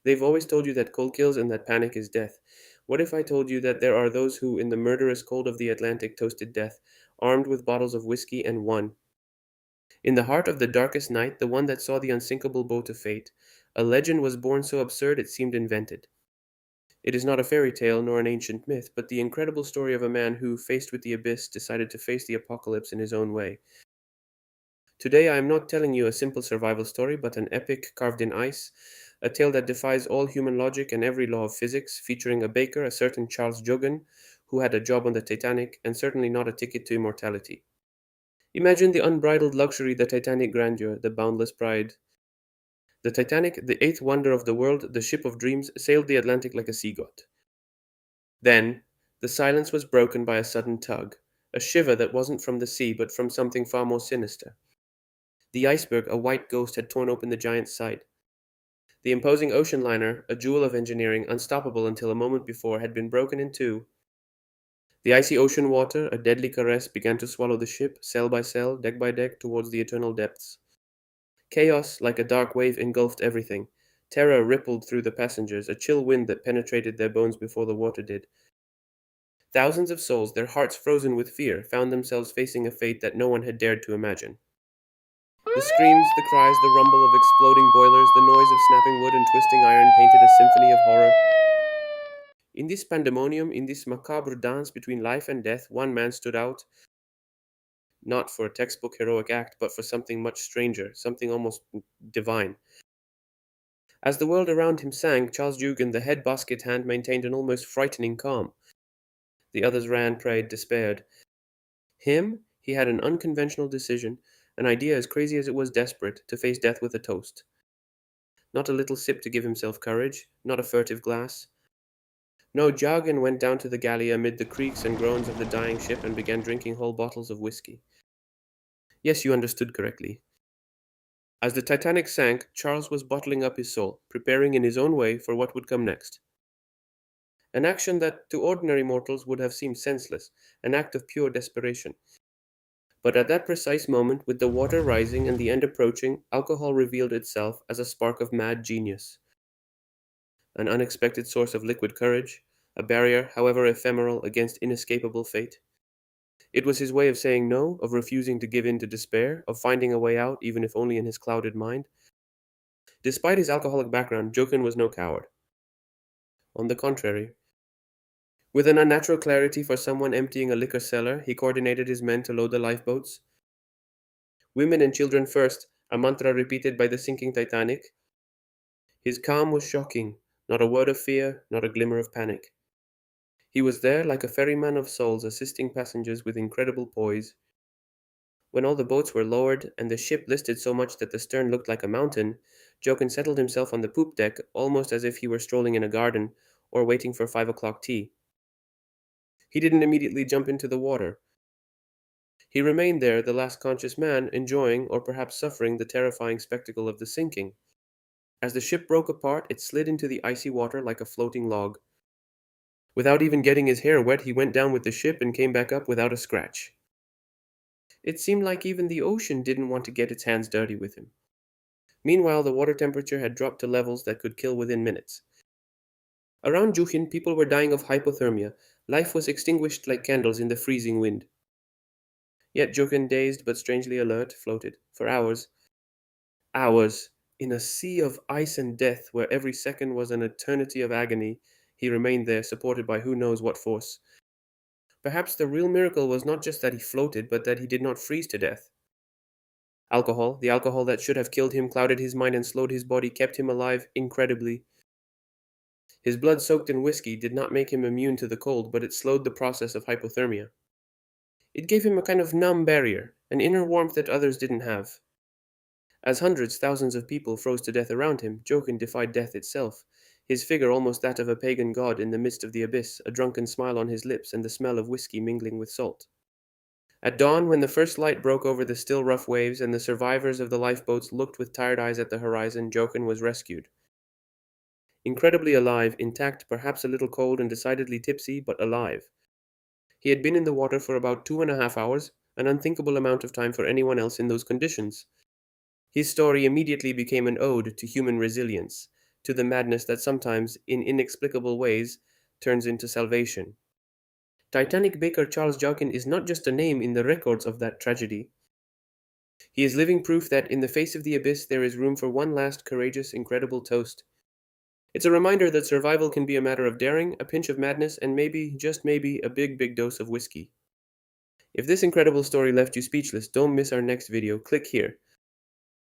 They've always told you that cold kills and that panic is death. What if I told you that there are those who, in the murderous cold of the Atlantic, toasted death, armed with bottles of whiskey, and won? In the heart of the darkest night, the one that saw the unsinkable boat of fate, a legend was born so absurd it seemed invented. It is not a fairy tale nor an ancient myth, but the incredible story of a man who, faced with the abyss, decided to face the apocalypse in his own way. Today I am not telling you a simple survival story, but an epic carved in ice, a tale that defies all human logic and every law of physics, featuring a baker, a certain Charles Jogan, who had a job on the Titanic, and certainly not a ticket to immortality. Imagine the unbridled luxury, the Titanic grandeur, the boundless pride. The Titanic, the eighth wonder of the world, the ship of dreams, sailed the Atlantic like a sea god. Then, the silence was broken by a sudden tug, a shiver that wasn't from the sea, but from something far more sinister. The iceberg, a white ghost, had torn open the giant's side. The imposing ocean liner, a jewel of engineering, unstoppable until a moment before, had been broken in two. The icy ocean water, a deadly caress, began to swallow the ship, cell by cell, deck by deck, towards the eternal depths. Chaos, like a dark wave, engulfed everything. Terror rippled through the passengers, a chill wind that penetrated their bones before the water did. Thousands of souls, their hearts frozen with fear, found themselves facing a fate that no one had dared to imagine. The screams, the cries, the rumble of exploding boilers, the noise of snapping wood and twisting iron painted a symphony of horror. In this pandemonium, in this macabre dance between life and death, one man stood out, not for a textbook heroic act, but for something much stranger, something almost divine. As the world around him sank, Charles Dugan, the head basket hand, maintained an almost frightening calm. The others ran, prayed, despaired. Him, he had an unconventional decision, an idea as crazy as it was desperate, to face death with a toast. Not a little sip to give himself courage, not a furtive glass. No, Jargon went down to the galley amid the creaks and groans of the dying ship and began drinking whole bottles of whiskey. Yes, you understood correctly. As the Titanic sank, Charles was bottling up his soul, preparing in his own way for what would come next. An action that to ordinary mortals would have seemed senseless, an act of pure desperation. But at that precise moment, with the water rising and the end approaching, alcohol revealed itself as a spark of mad genius. An unexpected source of liquid courage, a barrier, however ephemeral, against inescapable fate. It was his way of saying no, of refusing to give in to despair, of finding a way out, even if only in his clouded mind. Despite his alcoholic background, Jokin was no coward. On the contrary, with an unnatural clarity for someone emptying a liquor cellar, he coordinated his men to load the lifeboats. Women and children first, a mantra repeated by the sinking Titanic. His calm was shocking, not a word of fear, not a glimmer of panic. He was there like a ferryman of souls, assisting passengers with incredible poise. When all the boats were lowered and the ship listed so much that the stern looked like a mountain, Jokin settled himself on the poop deck almost as if he were strolling in a garden or waiting for 5 o'clock tea. He didn't immediately jump into the water. He remained there, the last conscious man, enjoying, or perhaps suffering, the terrifying spectacle of the sinking. As the ship broke apart, it slid into the icy water like a floating log. Without even getting his hair wet, he went down with the ship and came back up without a scratch. It seemed like even the ocean didn't want to get its hands dirty with him. Meanwhile, the water temperature had dropped to levels that could kill within minutes. Around Juhin, people were dying of hypothermia. Life was extinguished like candles in the freezing wind. Yet Juhin, dazed but strangely alert, floated, for hours. Hours! In a sea of ice and death, where every second was an eternity of agony, he remained there, supported by who knows what force. Perhaps the real miracle was not just that he floated, but that he did not freeze to death. Alcohol, the alcohol that should have killed him, clouded his mind and slowed his body, kept him alive incredibly. His blood soaked in whiskey did not make him immune to the cold, but it slowed the process of hypothermia. It gave him a kind of numb barrier, an inner warmth that others didn't have. As hundreds, thousands of people froze to death around him, Jokin defied death itself, his figure almost that of a pagan god in the midst of the abyss, a drunken smile on his lips and the smell of whiskey mingling with salt. At dawn, when the first light broke over the still rough waves and the survivors of the lifeboats looked with tired eyes at the horizon, Jokin was rescued. Incredibly alive, intact, perhaps a little cold and decidedly tipsy, but alive. He had been in the water for about 2.5 hours, an unthinkable amount of time for anyone else in those conditions. His story immediately became an ode to human resilience. to the madness that sometimes, in inexplicable ways, turns into salvation. Titanic baker Charles Jockin is not just a name in the records of that tragedy. He is living proof that in the face of the abyss there is room for one last courageous, incredible toast. It's a reminder that survival can be a matter of daring, a pinch of madness, and maybe, just maybe, a big, big dose of whiskey. If this incredible story left you speechless, don't miss our next video. Click here.